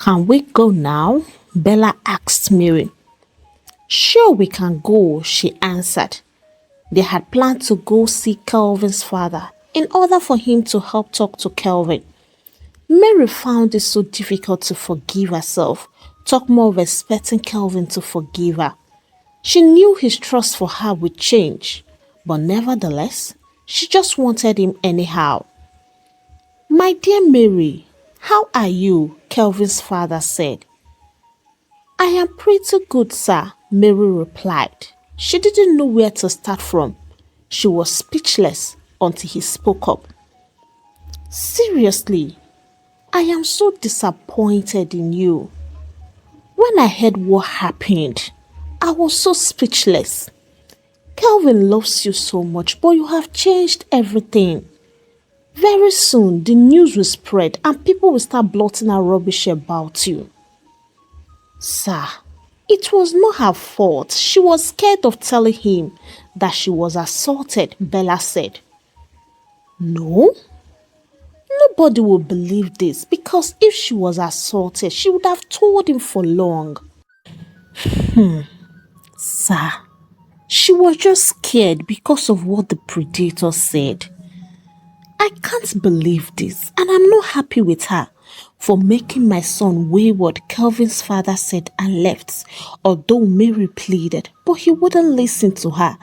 Can we go now? Bella asked Mary. Sure, we can go, she answered. They had planned to go see Kelvin's father in order for him to help talk to Kelvin. Mary found it so difficult to forgive herself, talk more of expecting Kelvin to forgive her. She knew his trust for her would change, but nevertheless, she just wanted him anyhow. My dear Mary, how are you? Kelvin's father said. I am pretty good, sir, Mary replied. She didn't know where to start from. She was speechless until he spoke up. Seriously, I am so disappointed in you. When I heard what happened, I was so speechless. Kelvin loves you so much, but you have changed everything. Very soon, the news will spread and people will start blotting out rubbish about you. Sir, it was not her fault. She was scared of telling him that she was assaulted, Bella said. No, nobody will believe this because if she was assaulted, she would have told him for long. Sir, she was just scared because of what the predator said. I can't believe this and I'm not happy with her for making my son wayward, Kelvin's father said and left, although Mary pleaded, but he wouldn't listen to her.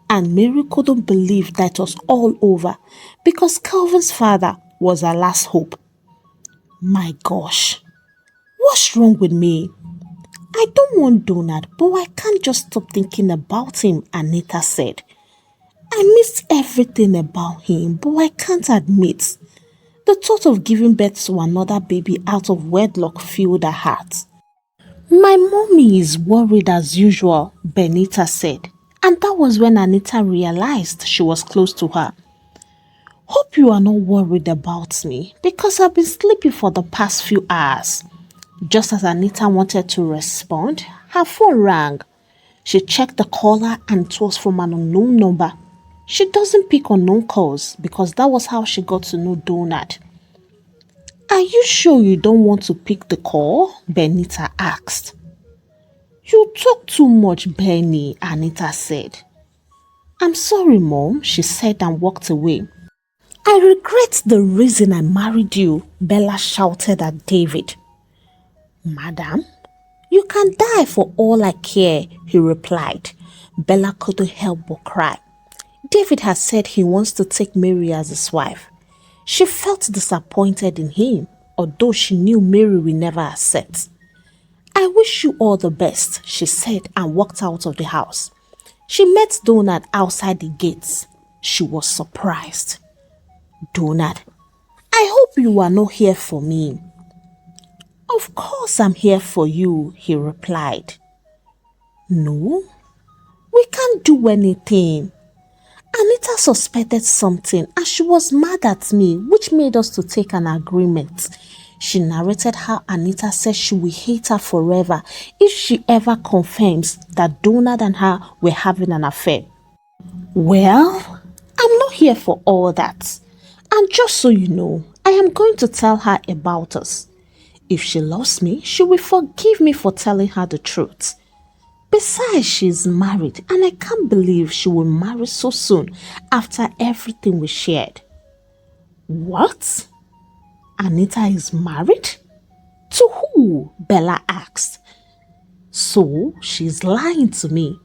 And Mary couldn't believe that it was all over because Kelvin's father was her last hope. My gosh, what's wrong with me? I don't want Donald, but I can't just stop thinking about him, Anita said. I missed everything about him, but I can't admit. The thought of giving birth to another baby out of wedlock filled her heart. My mommy is worried as usual, Benita said. And that was when Anita realized she was close to her. Hope you are not worried about me because I've been sleeping for the past few hours. Just as Anita wanted to respond, her phone rang. She checked the caller and it was from an unknown number. She doesn't pick unknown calls because that was how she got to know Donald. Are you sure you don't want to pick the call? Benita asked. You talk too much, Benny, Anita said. I'm sorry, Mom, she said and walked away. I regret the reason I married you, Bella shouted at David. Madam, you can die for all I care, he replied. Bella couldn't help but cry. David had said he wants to take Mary as his wife. She felt disappointed in him, although she knew Mary will never accept. I wish you all the best, she said and walked out of the house. She met Donald outside the gates. She was surprised. Donald, I hope you are not here for me. Of course I'm here for you, he replied. No, we can't do anything. Anita suspected something and she was mad at me, which made us to take an agreement. She narrated how Anita said she will hate her forever if she ever confirms that Donald and her were having an affair. Well, I'm not here for all that. And just so you know, I am going to tell her about us. If she loves me, she will forgive me for telling her the truth. Besides, she's married and I can't believe she will marry so soon after everything we shared. What? Anita is married? To who? Bella asked. So she's lying to me.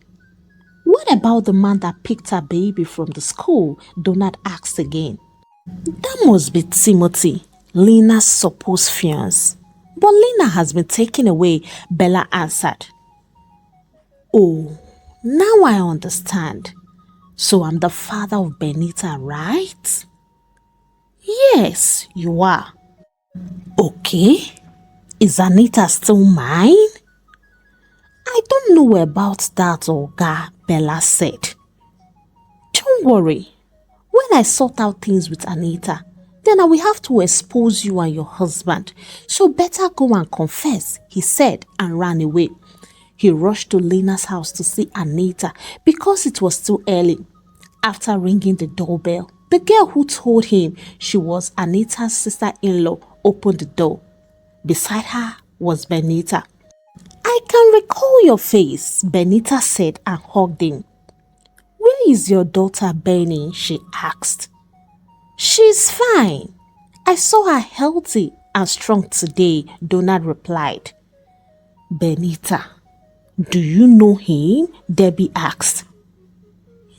What about the man that picked her baby from the school? Donald asked again. That must be Timothy, Lena's supposed fiancé. But Lena has been taken away, Bella answered. Oh, now I understand. So I'm the father of Benita, right? Yes, you are. Okay. Is Anita still mine? I don't know about that, Olga, Bella said. Don't worry. When I sort out things with Anita, then I will have to expose you and your husband. So better go and confess, he said and ran away. He rushed to Lena's house to see Anita because it was still early. After ringing the doorbell, the girl who told him she was Anita's sister-in-law opened the door. Beside her was Benita. I can recall your face, Benita said and hugged him. Where is your daughter Benny? She asked. She's fine. I saw her healthy and strong today, Donald replied. Benita, do you know him? Debbie asked.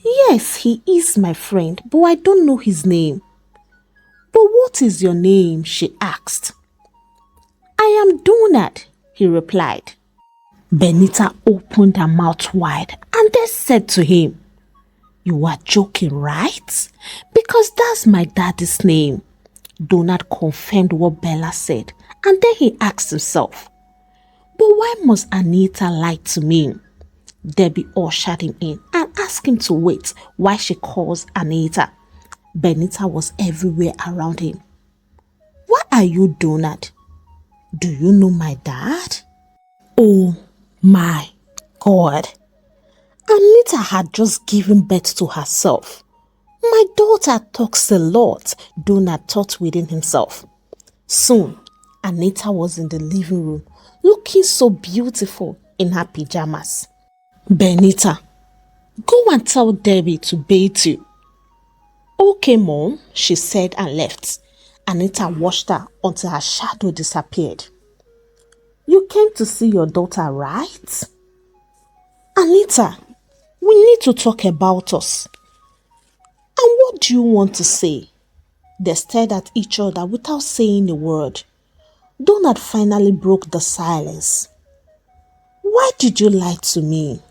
Yes, he is my friend, but I don't know his name. But what is your name? She asked. I am Donald, he replied. Benita opened her mouth wide and then said to him, You are joking, right? Because that's my daddy's name. Donald confirmed what Bella said and then he asked himself, But why must Anita lie to me? Debbie ushered him in and asked him to wait while she calls Anita. Benita was everywhere around him. Why are you Donald? Do you know my dad? Oh my God. Anita had just given birth to herself. My daughter talks a lot, Donald thought within himself. Soon, Anita was in the living room, looking so beautiful in her pajamas. Benita, go and tell Debbie to bathe you. Okay, Mom, she said and left. Anita watched her until her shadow disappeared. You came to see your daughter, right? Anita, we need to talk about us. And what do you want to say? They stared at each other without saying a word. Donald finally broke the silence. Why did you lie to me?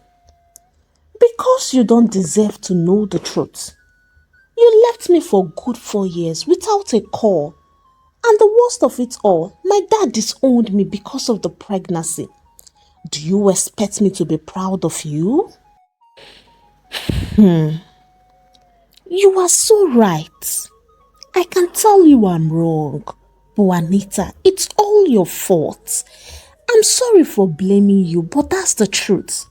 Because you don't deserve to know the truth. You left me for good 4 years without a call. And the worst of it all, my dad disowned me because of the pregnancy. Do you expect me to be proud of you? You are so right. I can tell you I'm wrong. But Anita, it's all your fault. I'm sorry for blaming you, but that's the truth.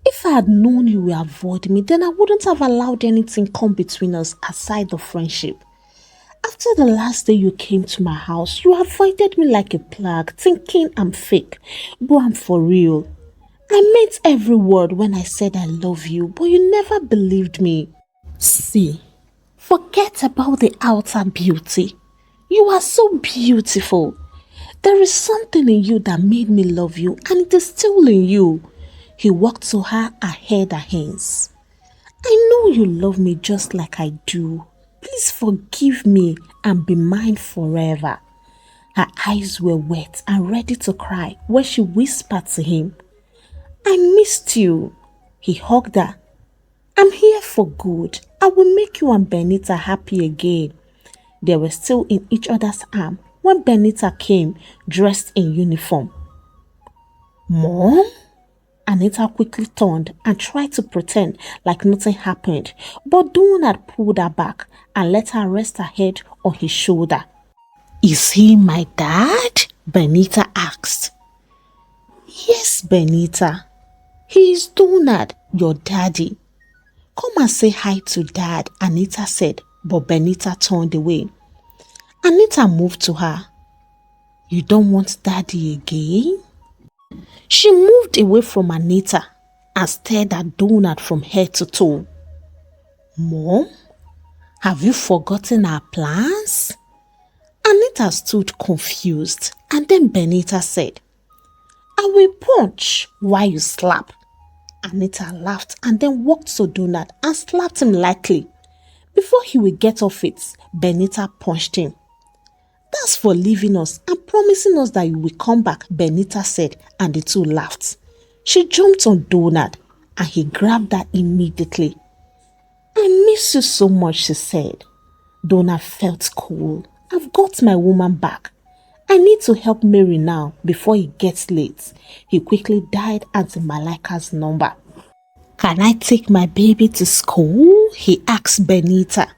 If I had known you would avoid me, then I wouldn't have allowed anything come between us aside the friendship. After the last day you came to my house, you avoided me like a plague, thinking I'm fake, but I'm for real. I meant every word when I said I love you, but you never believed me. See, forget about the outer beauty. You are so beautiful. There is something in you that made me love you, and it is still in you. He walked to her and held her hands. I know you love me just like I do. Please forgive me and be mine forever. Her eyes were wet and ready to cry when she whispered to him, I missed you. He hugged her. I'm here for good. I will make you and Benita happy again. They were still in each other's arms when Benita came dressed in uniform. Mom? Anita quickly turned and tried to pretend like nothing happened, but Donald pulled her back and let her rest her head on his shoulder. Is he my dad? Benita asked. Yes, Benita. He is Donald, your daddy. Come and say hi to Dad, Anita said, but Benita turned away. Anita moved to her. You don't want Daddy again? She moved away from Anita and stared at Donald from head to toe. Mom, have you forgotten our plans? Anita stood confused and then Benita said, I will punch while you slap. Anita laughed and then walked to Donald and slapped him lightly. Before he would get off it, Benita punched him. That's for leaving us and promising us that you will come back, Benita said, and the two laughed. She jumped on Donald and he grabbed her immediately. I miss you so much, she said. Donald felt cool. I've got my woman back. I need to help Mary now before it gets late. He quickly dialed Auntie Malika's number. Can I take my baby to school? He asked Benita.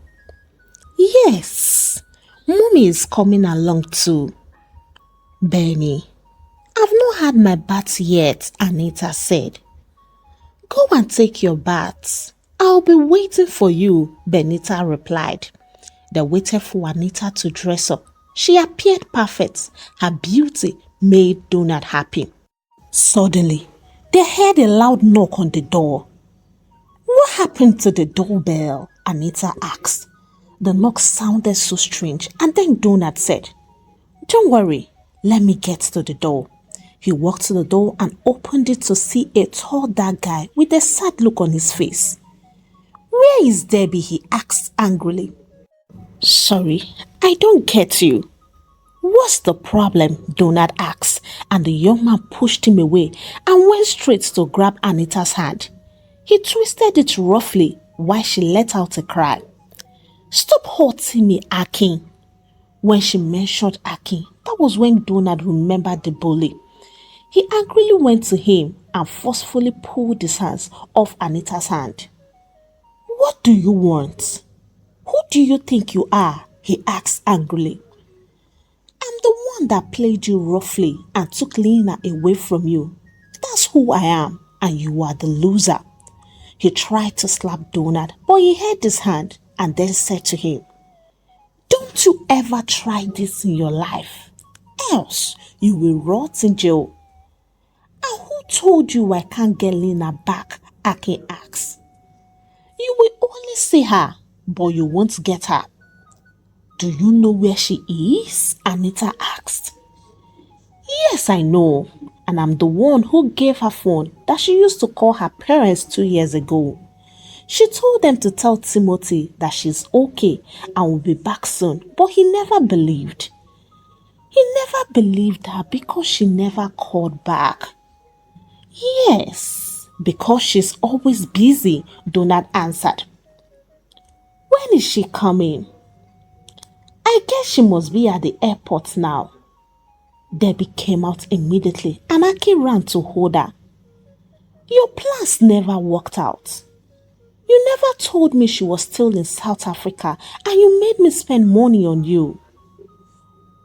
Yes, Mommy is coming along too. Benny, I've not had my bath yet, Anita said. Go and take your bath. I'll be waiting for you, Benita replied. They waited for Anita to dress up. She appeared perfect, her beauty made Donald happy. Suddenly, they heard a loud knock on the door. What happened to the doorbell? Anita asked. The knock sounded so strange, and then Donald said, "Don't worry, let me get to the door." He walked to the door and opened it to see a tall, dark guy with a sad look on his face. "Where is Debbie?" he asked angrily. "Sorry, I don't get you." "What's the problem?" Donald asked, and the young man pushed him away and went straight to grab Anita's hand. He twisted it roughly while she let out a cry. "Stop hurting me, Akin." When she mentioned Akin, that was when Donald remembered the bully. He angrily went to him and forcefully pulled his hands off Anita's hand. "What do you want? Who do you think you are?" he asked angrily. "I'm the one that played you roughly and took Lena away from you. That's who I am, and you are the loser." He tried to slap Donald, but he held his hand and then said to him, "Don't you ever try this in your life, else you will rot in jail." "And who told you I can't get Lena back?" Akin asked. "You will only see her, but you won't get her." "Do you know where she is?" Anita asked. "Yes, I know, and I'm the one who gave her phone that she used to call her parents 2 years ago. She told them to tell Timothy that she's okay and will be back soon, but he never believed. He never believed her because she never called back." "Yes, because she's always busy," Donald answered. "When is she coming?" "I guess she must be at the airport now." Debbie came out immediately and Aki ran to hold her. "Your plans never worked out. You never told me she was still in South Africa and you made me spend money on you."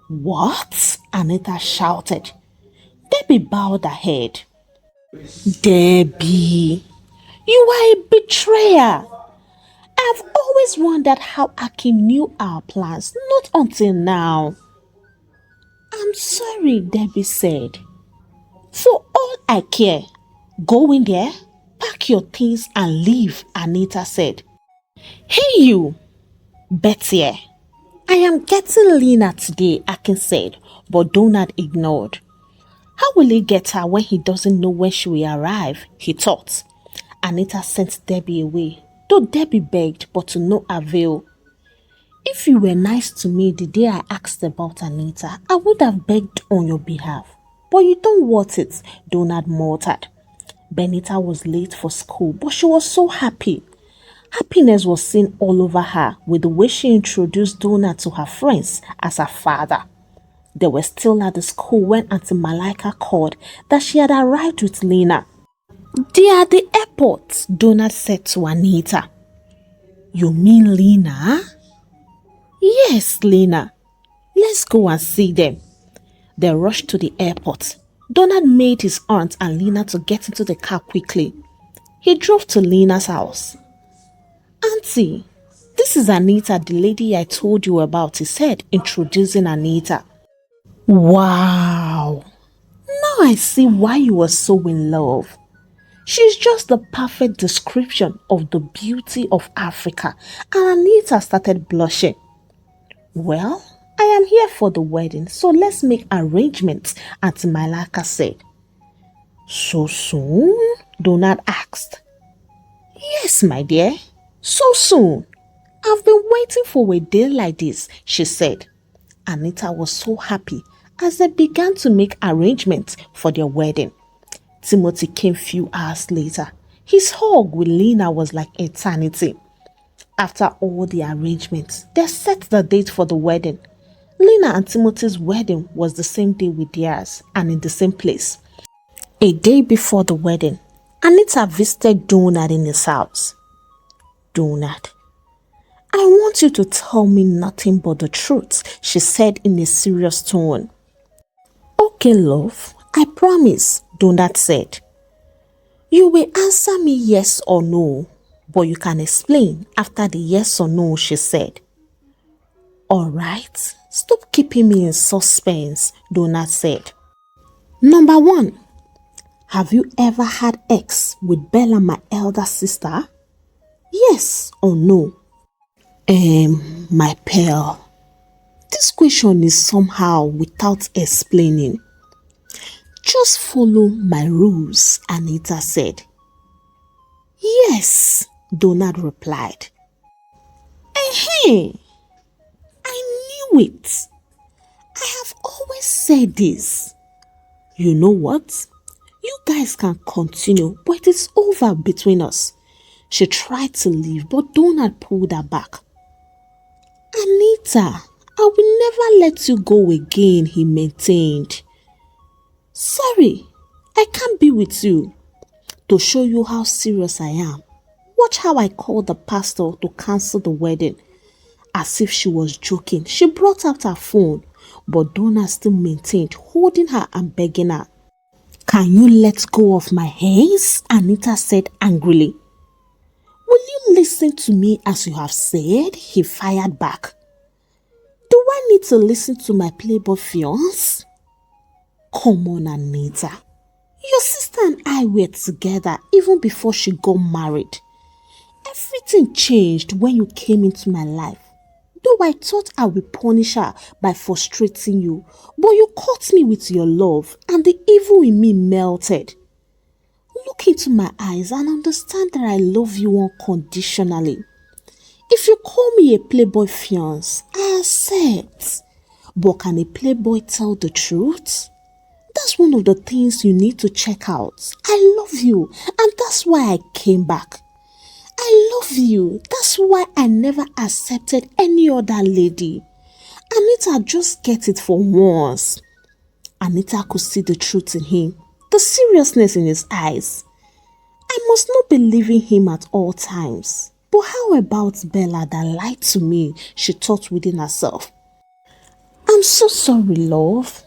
"What?" Anita shouted. Debbie bowed her head. "Debbie, you are a betrayer. I've always wondered how Aki knew our plans, not until now." "I'm sorry," Debbie said. "For all I care, go in there, pack your things and leave," Anita said. "Hey you, Betty, I am getting Lena today," Akin said, but Donald ignored. How will he get her when he doesn't know when she will arrive, he thought. Anita sent Debbie away, though Debbie begged, but to no avail. "If you were nice to me the day I asked about Anita, I would have begged on your behalf. But you don't want it," Donald muttered. Benita was late for school, but she was so happy. Happiness was seen all over her with the way she introduced Donald to her friends as her father. They were still at the school when Auntie Malika called that she had arrived with Lena. "They are at the airport," Donald said to Anita. "You mean Lena?" "Yes, Lena. Let's go and see them." They rushed to the airport. Donald made his aunt and Lena to get into the car quickly. He drove to Lena's house. "Auntie, this is Anita, the lady I told you about," he said, introducing Anita. "Wow! Now I see why you were so in love. She's just the perfect description of the beauty of Africa," and Anita started blushing. "Well, I am here for the wedding, so let's make arrangements," Auntie Malaka said. "So soon?" Donald asked. "Yes, my dear, so soon. I've been waiting for a day like this," she said. Anita was so happy as they began to make arrangements for their wedding. Timothy came few hours later. His hug with Lena was like eternity. After all the arrangements, they set the date for the wedding. Lena and Timothy's wedding was the same day with theirs and in the same place. A day before the wedding, Anita visited Donald in his house. "Donald, I want you to tell me nothing but the truth," she said in a serious tone. "Okay, love, I promise," Donald said. "You will answer me yes or no, but you can explain after the yes or no," she said. "All right, stop keeping me in suspense," Donald said. Number 1. Have you ever had sex with Bella, my elder sister? Yes or no? My pearl. This question is somehow without explaining. Just follow my rules, Anita said. Yes, Donald replied. Hey, I knew it. I have always said this. You know what? You guys can continue, but it is over between us. She tried to leave, but Donald pulled her back. Anita, I will never let you go again, he maintained. Sorry, I can't be with you. To show you how serious I am, watch how I called the pastor to cancel the wedding. As if she was joking, she brought out her phone, but Donna still maintained, holding her and begging her. Can you let go of my hands? Anita said angrily. Will you listen to me as you have said? He fired back. Do I need to listen to my playboy fiance? Come on, Anita. Your sister and I were together even before she got married. Everything changed when you came into my life. Though I thought I would punish her by frustrating you, but you caught me with your love and the evil in me melted. Look into my eyes and understand that I love you unconditionally. If you call me a playboy fiance, I accept. But can a playboy tell the truth? That's one of the things you need to check out. I love you, and that's why I came back. I love you. That's why I never accepted any other lady. Anita, just get it for once. Anita could see the truth in him, the seriousness in his eyes. I must not be leaving him at all times. But how about Bella that lied to me? She thought within herself. I'm so sorry, love.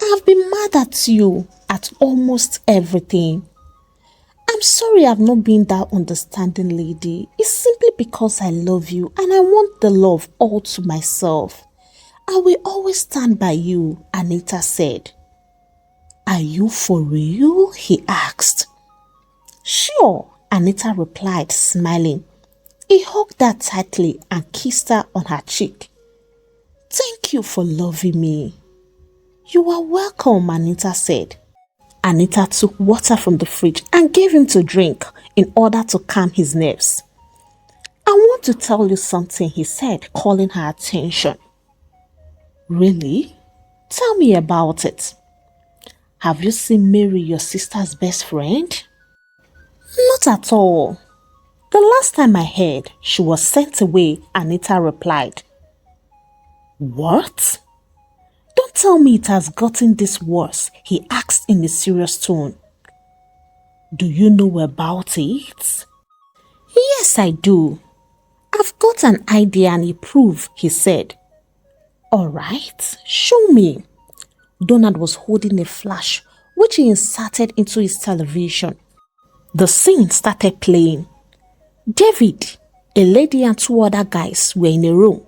I've been mad at you at almost everything. I'm sorry I've not been that understanding lady. It's simply because I love you and I want the love all to myself. I will always stand by you, Anita said. Are you for real? He asked. Sure, Anita replied, smiling. He hugged her tightly and kissed her on her cheek. Thank you for loving me. You are welcome, Anita said. Anita took water from the fridge and gave him to drink in order to calm his nerves. I want to tell you something, he said, calling her attention. Really? Tell me about it. Have you seen Mary, your sister's best friend? Not at all. The last time I heard, she was sent away, Anita replied. What? Don't tell me it has gotten this worse, he asked in a serious tone. Do you know about it? Yes, I do. I've got an idea and a proof, he said. All right, show me. Donald was holding a flash, which he inserted into his television. The scene started playing. David, a lady and 2 other guys were in a room.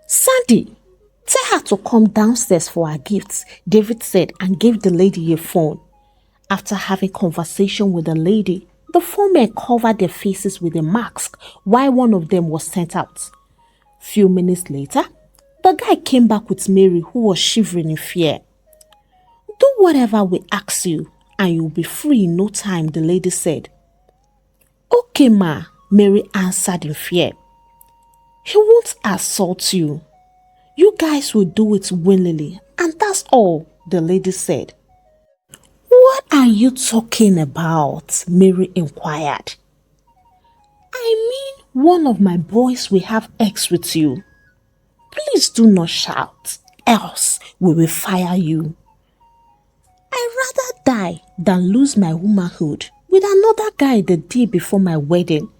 Sandy, tell her to come downstairs for her gifts, David said and gave the lady a phone. After having conversation with the lady, the 4 men covered their faces with a mask while one of them was sent out. Few minutes later, the guy came back with Mary, who was shivering in fear. Do whatever we ask you and you'll be free in no time, the lady said. Okay, ma, Mary answered in fear. He won't assault you. You guys will do it willingly, and that's all, the lady said. What are you talking about? Mary inquired. I mean, one of my boys will have sex with you. Please do not shout, else we will fire you. I'd rather die than lose my womanhood with another guy the day before my wedding.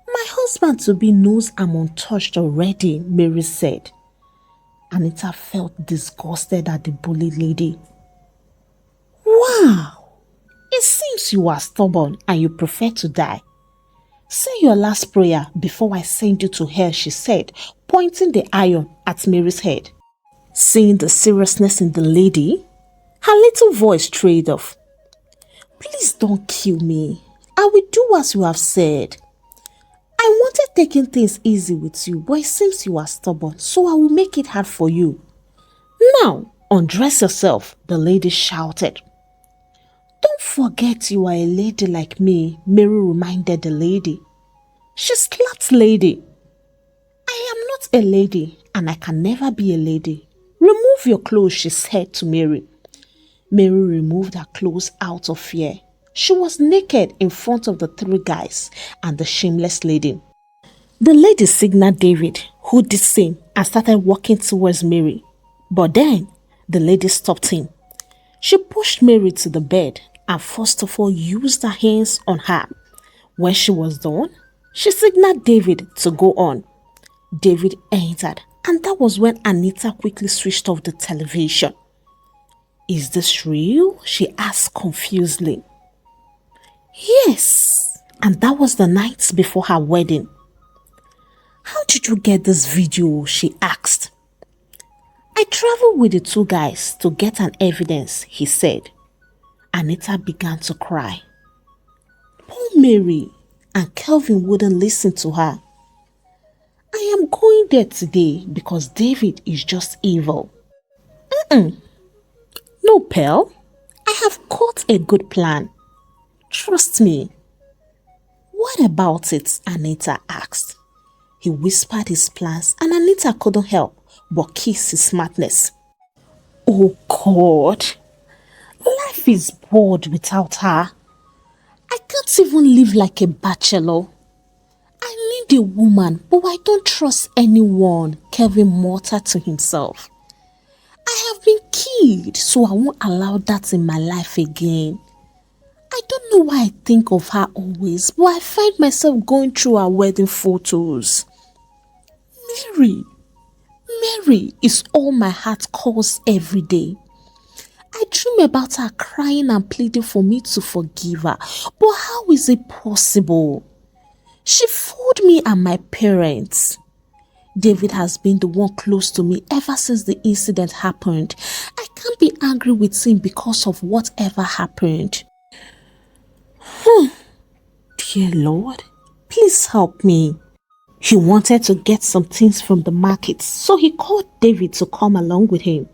My husband-to-be knows I'm untouched already, Mary said. Anita felt disgusted at the bullied lady. Wow! It seems you are stubborn and you prefer to die. Say your last prayer before I send you to hell, she said, pointing the iron at Mary's head. Seeing the seriousness in the lady, Her little voice trailed off. Please don't kill me. I will do as you have said. I wanted taking things easy with you, but it seems you are stubborn, so I will make it hard for you. Now, undress yourself, the lady shouted. Don't forget you are a lady like me, Mary reminded the lady. She slapped lady. I am not a lady, and I can never be a lady. Remove your clothes, she said to Mary. Mary removed her clothes out of fear. She was naked in front of the three guys and the shameless lady. The lady signaled David, who did the same, and started walking towards Mary. But then, the lady stopped him. She pushed Mary to the bed and first of all used her hands on her. When she was done, she signaled David to go on. David entered, and that was when Anita quickly switched off the television. Is this real? She asked confusedly. Yes, and that was the night before her wedding. How did you get this video? She asked. I traveled with the two guys to get an evidence, he said. Anita began to cry. Poor Mary, and Kelvin wouldn't listen to her. I am going there today because David is just evil. No, Pearl. I have got a good plan. Trust me. What about it? Anita asked. He whispered his plans and Anita couldn't help but kiss his smartness. Oh God. Life is bored without her. I can't even live like a bachelor. I need a woman, but I don't trust anyone, Kelvin muttered to himself. I have been killed, so I won't allow that in my life again. I don't know why I think of her always, but I find myself going through her wedding photos. Mary is all my heart calls every day. I dream about her crying and pleading for me to forgive her, but how is it possible? She fooled me and my parents. David has been the one close to me ever since the incident happened. I can't be angry with him because of whatever happened. Dear Lord, please help me. He wanted to get some things from the market, so he called David to come along with him.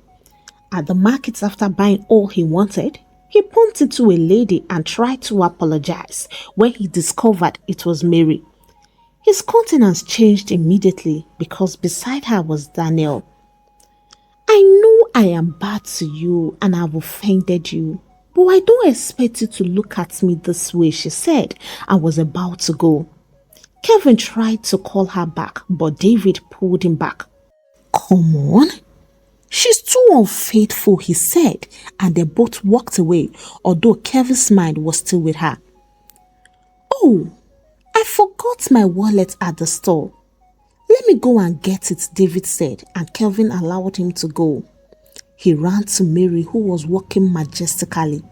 At the market, after buying all he wanted, he bumped into a lady and tried to apologize when he discovered it was Mary. His countenance changed immediately because beside her was Daniel. I know I am bad to you and I have offended you, but I don't expect you to look at me this way, she said and was about to go. Kelvin tried to call her back, but David pulled him back. Come on. She's too unfaithful, he said, and they both walked away, although Kelvin's mind was still with her. Oh, I forgot my wallet at the store. Let me go and get it, David said, and Kelvin allowed him to go. He ran to Mary, who was walking majestically.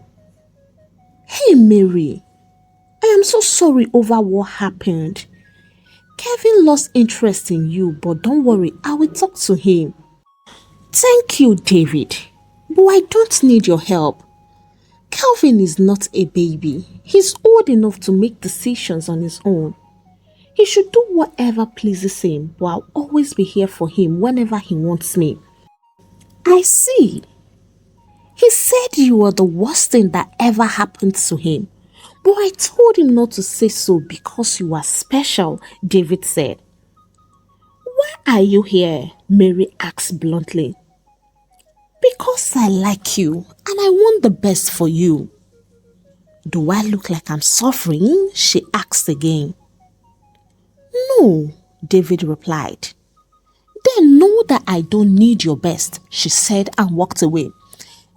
Hey, Mary, I am so sorry over what happened. Kelvin lost interest in you, but don't worry, I will talk to him. Thank you, David, but I don't need your help. Kelvin is not a baby. He's old enough to make decisions on his own. He should do whatever pleases him, but I'll always be here for him whenever he wants me. I see. He said you were the worst thing that ever happened to him, but I told him not to say so because you are special, David said. Why are you here? Mary asked bluntly. Because I like you and I want the best for you. Do I look like I'm suffering? She asked again. No, David replied. Then know that I don't need your best, she said and walked away.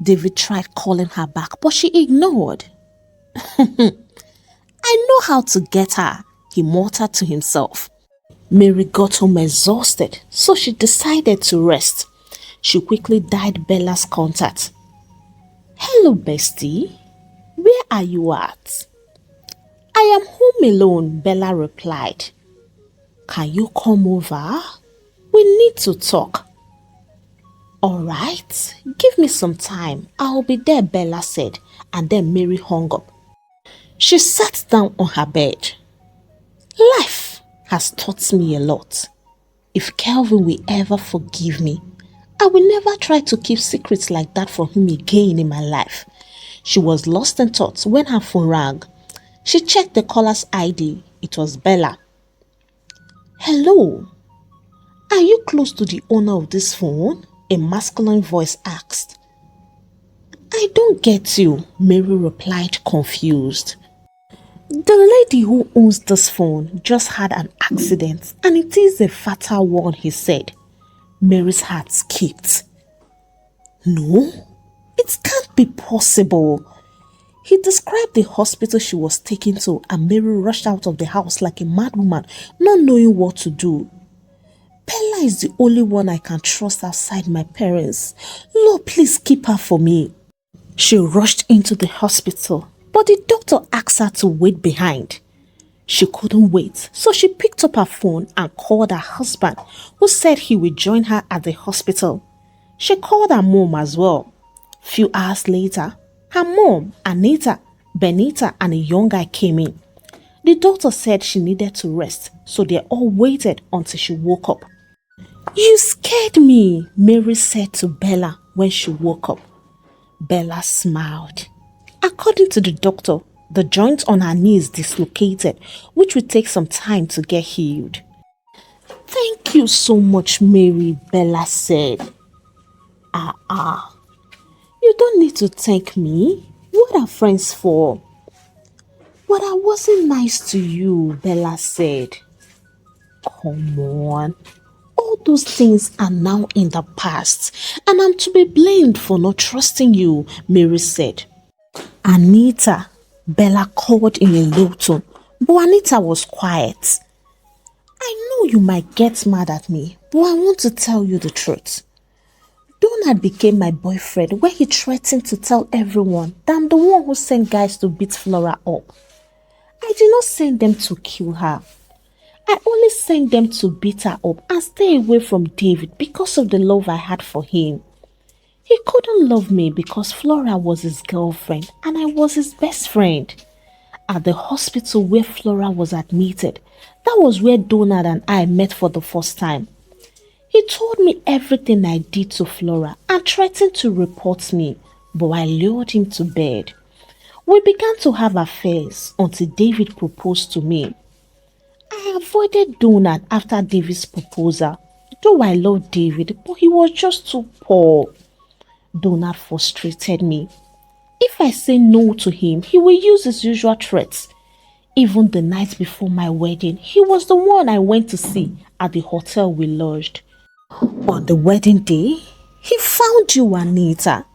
David tried calling her back, but she ignored. I know how to get her, he muttered to himself. Mary got home exhausted, so she decided to rest. She quickly dialed Bella's contact. Hello, bestie. Where are you at? I am home alone, Bella replied. Can you come over? We need to talk. All right, give me some time. I'll be there, Bella said, and then Mary hung up. She sat down on her bed. Life has taught me a lot. If Kelvin will ever forgive me, I will never try to keep secrets like that from him again in my life. She was lost in thought when her phone rang. She checked the caller's ID. It was Bella. Hello, are you close to the owner of this phone? A masculine voice asked. I don't get you, Mary replied, confused. The lady who owns this phone just had an accident and it is a fatal one, he said. Mary's heart skipped. No, it can't be possible. He described the hospital she was taken to and Mary rushed out of the house like a madwoman, not knowing what to do. Bella is the only one I can trust outside my parents. Lord, please keep her for me. She rushed into the hospital, but the doctor asked her to wait behind. She couldn't wait, so she picked up her phone and called her husband, who said he would join her at the hospital. She called her mom as well. Few hours later, her mom, Anita, Benita, and a young guy came in. The doctor said she needed to rest, so they all waited until she woke up. You scared me, Mary said to Bella when she woke up. Bella smiled. According to the doctor, the joint on her knee is dislocated, which will take some time to get healed. Thank you so much, Mary, Bella said. You don't need to thank me. What are friends for? But I wasn't nice to you, Bella said. Come on. All those things are now in the past, and I'm to be blamed for not trusting you, Mary said. Anita, Bella called in a low tone, but Anita was quiet. I know you might get mad at me, but I want to tell you the truth. Donald became my boyfriend when he threatened to tell everyone that I'm the one who sent guys to beat Flora up. I did not send them to kill her. I only sent them to beat her up and stay away from David because of the love I had for him. He couldn't love me because Flora was his girlfriend and I was his best friend. At the hospital where Flora was admitted, that was where Donald and I met for the first time. He told me everything I did to Flora and threatened to report me, but I lured him to bed. We began to have affairs until David proposed to me. I avoided Donald after David's proposal, though I loved David, but he was just too poor. Donald frustrated me. If I say no to him, he will use his usual threats. Even the night before my wedding, he was the one I went to see at the hotel we lodged. On the wedding day, he found you, Anita.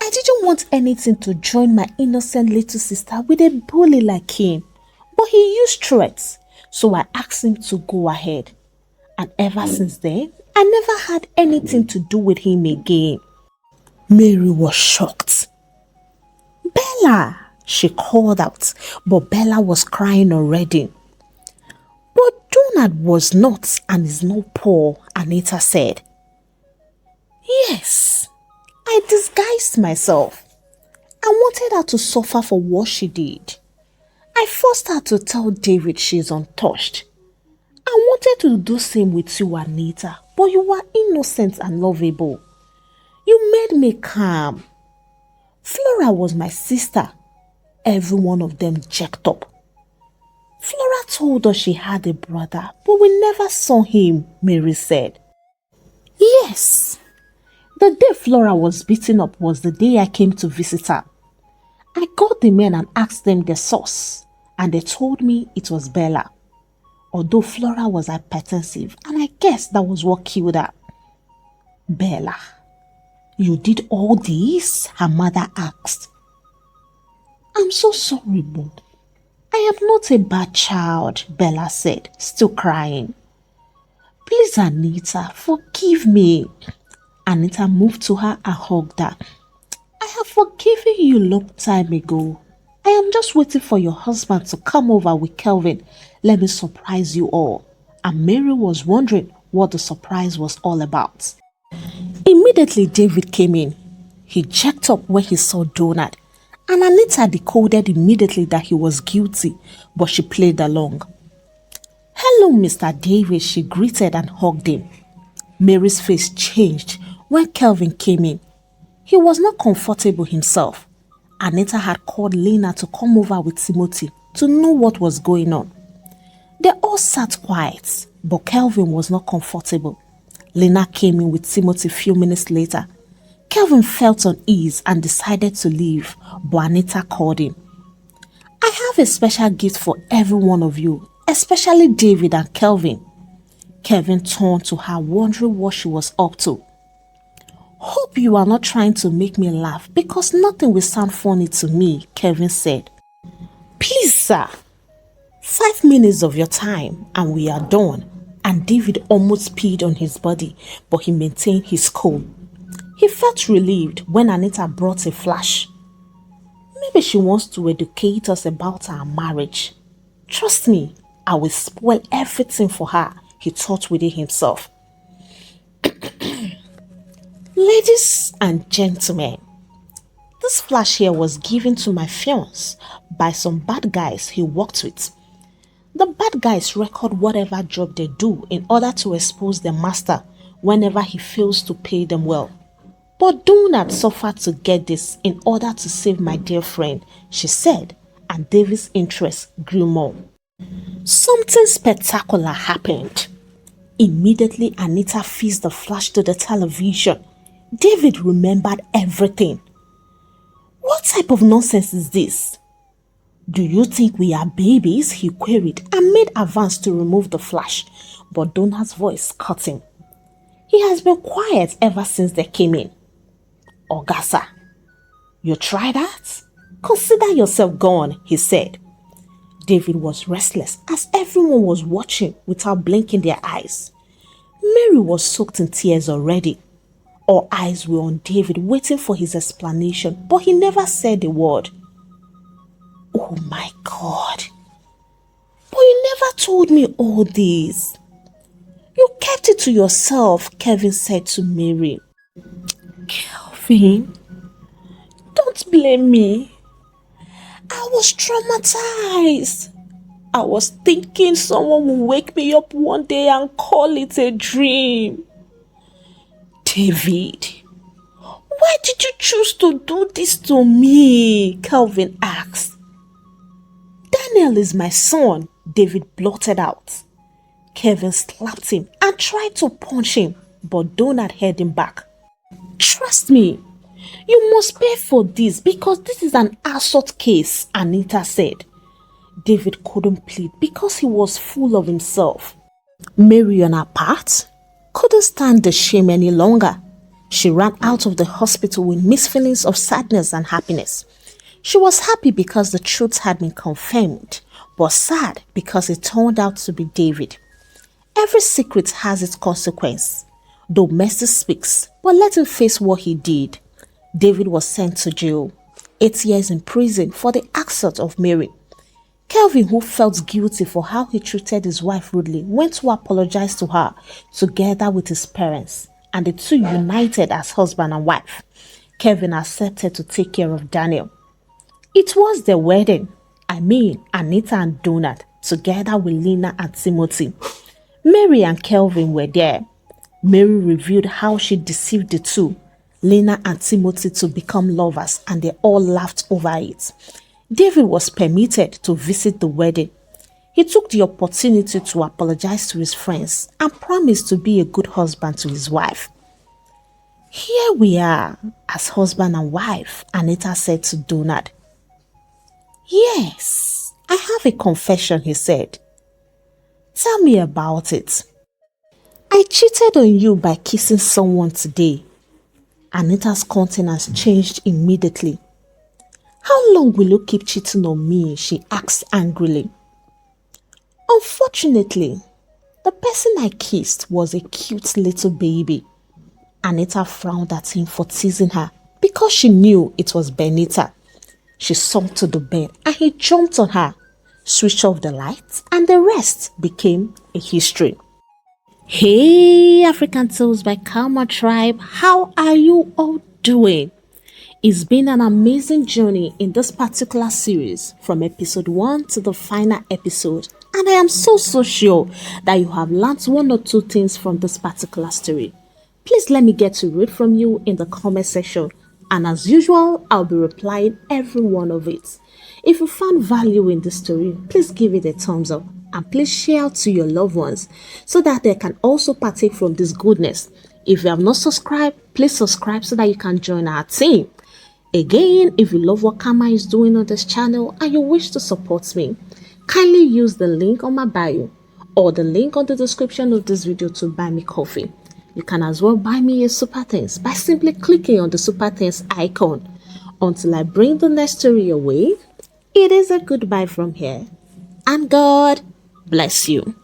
I didn't want anything to join my innocent little sister with a bully like him, but he used threats, so I asked him to go ahead. And ever since then, I never had anything to do with him again. Mary was shocked. Bella, she called out, but Bella was crying already. But Donald was not and is not poor, Anita said. Yes, I disguised myself. I wanted her to suffer for what she did. I forced her to tell David she's untouched. I wanted to do the same with you, Anita, but you were innocent and lovable. You made me calm. Flora was my sister. Every one of them jacked up. Flora told us she had a brother, but we never saw him, Mary said. Yes. The day Flora was beaten up was the day I came to visit her. I called the men and asked them their source, and they told me it was Bella. Although Flora was hypertensive, and I guess that was what killed her. Bella, you did all this? Her mother asked. I'm so sorry, but I am not a bad child, Bella said, still crying. Please, Anita, forgive me. Anita moved to her and hugged her. I have forgiven you a long time ago. I am just waiting for your husband to come over with Kelvin. Let me surprise you all. And Mary was wondering what the surprise was all about. Immediately, David came in. He jerked up when he saw Donald, and Anita decoded immediately that he was guilty, but she played along. "Hello, Mr. David," she greeted and hugged him. Mary's face changed when Kelvin came in. He was not comfortable himself. Anita had called Lena to come over with Timothy to know what was going on. They all sat quiet, but Kelvin was not comfortable. Lena came in with Timothy a few minutes later. Kelvin felt uneasy and decided to leave, but Anita called him. "I have a special gift for every one of you, especially David and Kelvin." Kelvin turned to her, wondering what she was up to. "Hope you are not trying to make me laugh, because nothing will sound funny to me," Kelvin said. "Please, sir. 5 minutes of your time and we are done." And David almost peed on his body, but he maintained his cool. He felt relieved when Anita brought a flash. Maybe she wants to educate us about our marriage. Trust me, I will spoil everything for her, he thought within himself. Ladies and gentlemen, this flash here was given to my fiancé by some bad guys he worked with. The bad guys record whatever job they do in order to expose their master whenever he fails to pay them well. But do not suffer to get this in order to save my dear friend, she said, and David's interest grew more. Something spectacular happened. Immediately, Anita fixed the flash to the television. David remembered everything. "What type of nonsense is this? Do you think we are babies?" he queried and made advance to remove the flash, but Donald's voice cut him. He has been quiet ever since they came in. "Ogasa, you try that? Consider yourself gone," he said. David was restless as everyone was watching without blinking their eyes. Mary was soaked in tears already. All eyes were on David, waiting for his explanation, but he never said a word. "Oh my God. But you never told me all this. You kept it to yourself," Kelvin said to Mary. "Kelvin, don't blame me. I was traumatized. I was thinking someone would wake me up one day and call it a dream." "David, why did you choose to do this to me?" Kelvin asked. "Daniel is my son," David blurted out. Kelvin slapped him and tried to punch him, but Donald held him back. "Trust me, you must pay for this because this is an assault case," Anita said. David couldn't plead because he was full of himself. Mary, on her part, couldn't stand the shame any longer. She ran out of the hospital with mixed feelings of sadness and happiness. She was happy because the truth had been confirmed, but sad because it turned out to be David. Every secret has its consequence. Though mercy speaks, but let him face what he did. David was sent to jail, 8 years in prison for the assault of Mary. Kelvin, who felt guilty for how he treated his wife rudely, went to apologize to her together with his parents, and the two united as husband and wife. Kelvin accepted to take care of Daniel. It was their wedding. Anita and Donald, together with Lena and Timothy. Mary and Kelvin were there. Mary revealed how she deceived the two, Lena and Timothy, to become lovers, and they all laughed over it. David was permitted to visit the wedding. He took the opportunity to apologize to his friends and promised to be a good husband to his wife. "Here we are as husband and wife," Anita said to Donald. "Yes, I have a confession," he said. "Tell me about it." "I cheated on you by kissing someone today." Anita's countenance changed immediately. "How long will you keep cheating on me?" she asked angrily. "Unfortunately, the person I kissed was a cute little baby." Anita frowned at him for teasing her because she knew it was Benita. She sunk to the bed and he jumped on her, switched off the lights, and the rest became a history. Hey, Africantales by Karma Tribe, how are you all doing? It's been an amazing journey in this particular series from episode 1 to the final episode, and I am so sure that you have learned one or two things from this particular story. Please let me get to read from you in the comment section, and as usual, I'll be replying every one of it. If you found value in this story, please give it a thumbs up and please share to your loved ones so that they can also partake from this goodness. If you have not subscribed, please subscribe so that you can join our team. Again, if you love what Kama is doing on this channel and you wish to support me, kindly use the link on my bio or the link on the description of this video to buy me coffee. You can as well buy me a super thanks by simply clicking on the super thanks icon. Until I bring the next story your way, it is a goodbye from here, and God bless you.